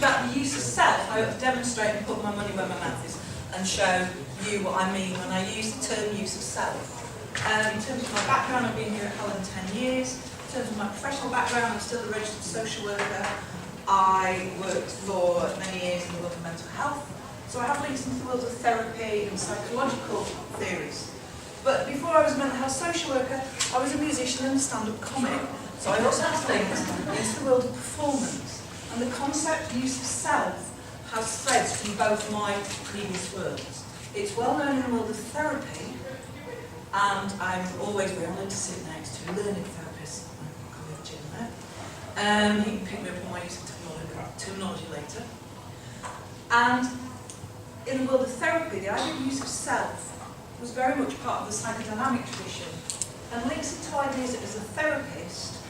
about the use of self, I ought to demonstrate and put my money where my mouth is and show you what I mean when I use the term use of self. In terms of my background, I've been here at Hallam 10 years. In terms of my professional background, I'm still a registered social worker. I worked for many years in the world of mental health. So I have links into the world of therapy and psychological theories. But before I was a mental health social worker, I was a musician and a stand-up comic. So I also have links into the world of performance. And the concept use of self has threads from both my previous worlds. It's well known in the world of therapy, and I'm always very honoured to sit next to a learning therapist, my colleague Jim there. He can pick me up on my use of terminology later. And in the world of therapy, the idea of use of self was very much part of the psychodynamic tradition, and links into ideas that as a therapist,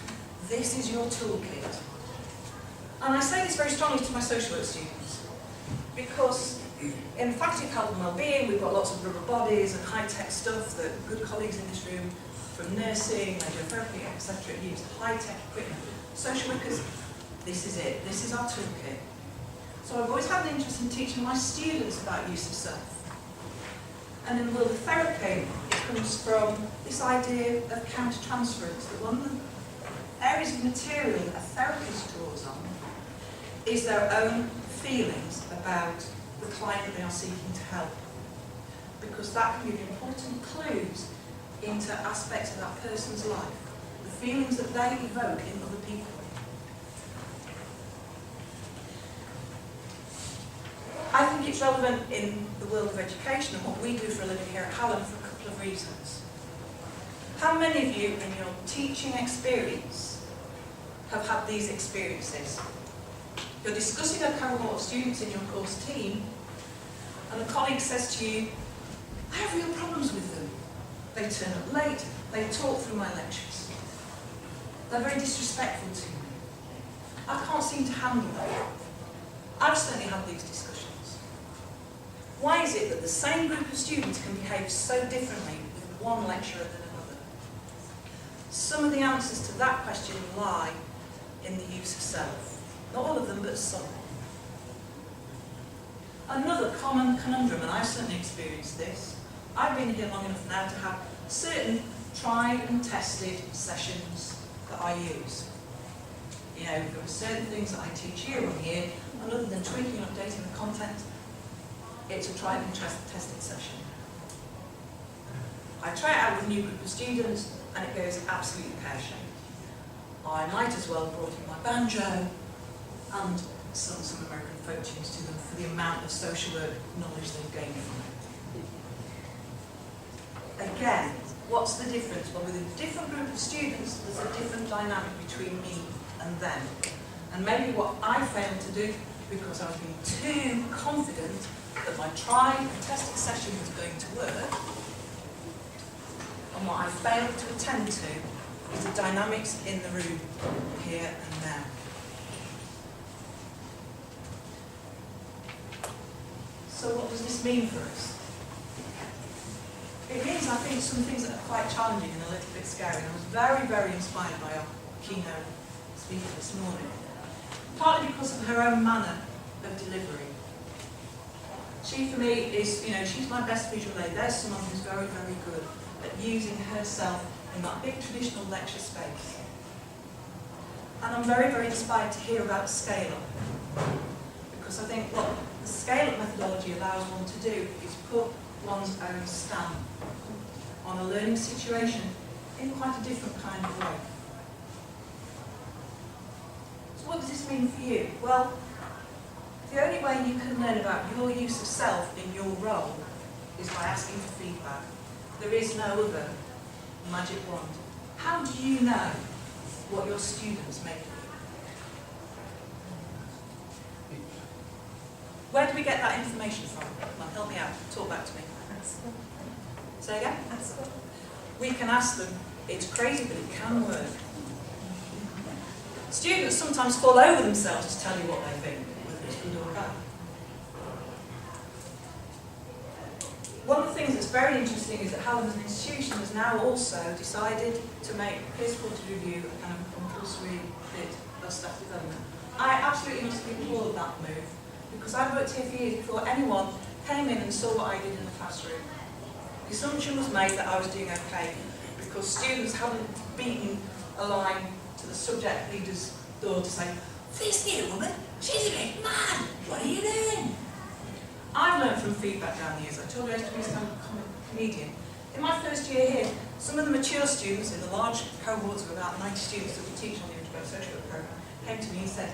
this is your toolkit. And I say this very strongly to my social work students, because in faculty of health and wellbeing, we've got lots of rubber bodies and high-tech stuff that good colleagues in this room from nursing, radiotherapy, etc. use high-tech equipment. Social workers, this is it. This is our toolkit. So I've always had an interest in teaching my students about use of self. And in the world of therapy, it comes from this idea of counter-transference, that one of the areas of material that a therapist draws on is their own feelings about the client that they are seeking to help. Because that can give important clues into aspects of that person's life, the feelings that they evoke in other people. I think it's relevant in the world of education and what we do for a living here at Hallam for a couple of reasons. How many of you in your teaching experience have had these experiences? You're discussing a cohort of students in your course team, and a colleague says to you, I have real problems with them. They turn up late, they talk through my lectures. They're very disrespectful to me. I can't seem to handle them. I've certainly had these discussions. Why is it that the same group of students can behave so differently with one lecturer than another? Some of the answers to that question lie in the use of self. Not all of them, but some. Another common conundrum, and I've certainly experienced this, I've been here long enough now to have certain tried and tested sessions that I use. You know, there are certain things that I teach year on year, and other than tweaking and updating the content, it's a tried and tested session. I try it out with a new group of students, and it goes absolutely pear-shaped. I might as well have brought in my banjo and sung some American folk tunes to them for the amount of social work knowledge they've gained from it. Again, what's the difference? Well, with a different group of students, there's a different dynamic between me and them. And maybe what I failed to do, because I was being too confident that my tried and tested session was going to work, and what I failed to attend to is the dynamics in the room, here and now. So what does this mean for us? It means, I think, some things that are quite challenging and a little bit scary. I was very, very inspired by our keynote speaker this morning, partly because of her own manner of delivery. She, for me, is, you know, she's my best visual aid. There's someone who's very, very good at using herself in that big traditional lecture space. And I'm very, very inspired to hear about scale-up. Because I think what the scale-up methodology allows one to do is put one's own stamp on a learning situation in quite a different kind of way. So what does this mean for you? Well, the only way you can learn about your use of self in your role is by asking for feedback. There is no other magic wand. How do you know what your students make of you? Where do we get that information from? Well, help me out. Talk back to me. Say again? We can ask them. It's crazy, but it can work. Students sometimes fall over themselves to tell you what they think, whether it's good or bad. One of the things that's very interesting is that Hallam as an institution has now also decided to make peer-supported review a kind of compulsory bit of staff development. I absolutely must applaud that move, because I've worked here for years before anyone came in and saw what I did in the classroom. The assumption was made that I was doing okay because students hadn't beaten a line to the subject leader's door to say, "This new woman, she's a bit mad, what are you doing?" I've learned from feedback down the years. I told you I used to be a stand-up comedian. In my first year here, some of the mature students in the large cohorts of about 90 students that we teach on the integrated social work programme came to me and said,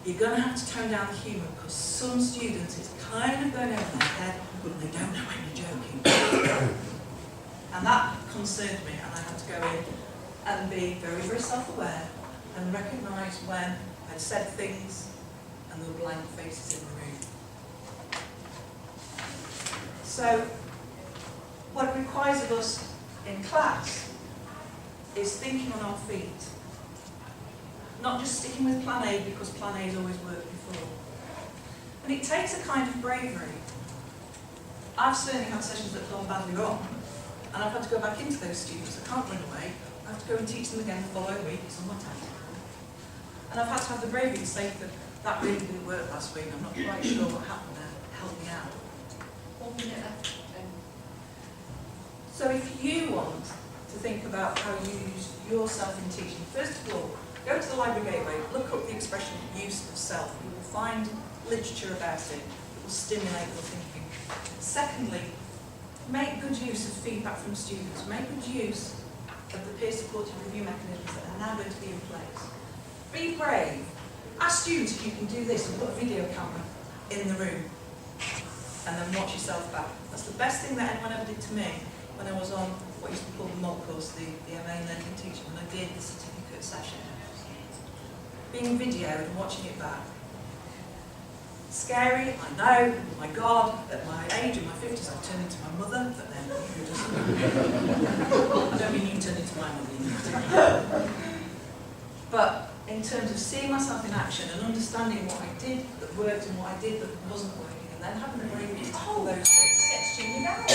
"You're going to have to tone down the humour because some students, it's kind of going over their head, but they don't know when you're joking." And that concerned me, and I had to go in and be very, very self-aware and recognise when I'd said things and there were blank faces in the room. So, what it requires of us in class is thinking on our feet. Not just sticking with plan A because plan A has always worked before. And it takes a kind of bravery. I've certainly had sessions that have gone badly wrong, and I've had to go back into those students. I can't run away. I have to go and teach them again the following week. It's on my timetable. And I've had to have the bravery to say that that really didn't work last week. I'm not quite sure what happened there. Help me out. 1 minute left. So if you want to think about how you use yourself in teaching, first of all, go to the Library Gateway, look up the expression use of self. You will find literature about it that will stimulate your thinking. Secondly, make good use of feedback from students. Make good use of the peer-supported review mechanisms that are now going to be in place. Be brave. Ask students if you can do this and put a video camera in the room and then watch yourself back. That's the best thing that anyone ever did to me when I was on what used to be called the MOD course, the MA in Learning and Teaching, when I did the certificate session. Being videoed and watching it back. Scary, I know, my God, at my age, in my 50s, I've turned into my mother, but then who doesn't? I don't mean you turn into my mother. But in terms of seeing myself in action and understanding what I did that worked and what I did that wasn't working, and then having the bravery to tackle those bits. Gets tuned out.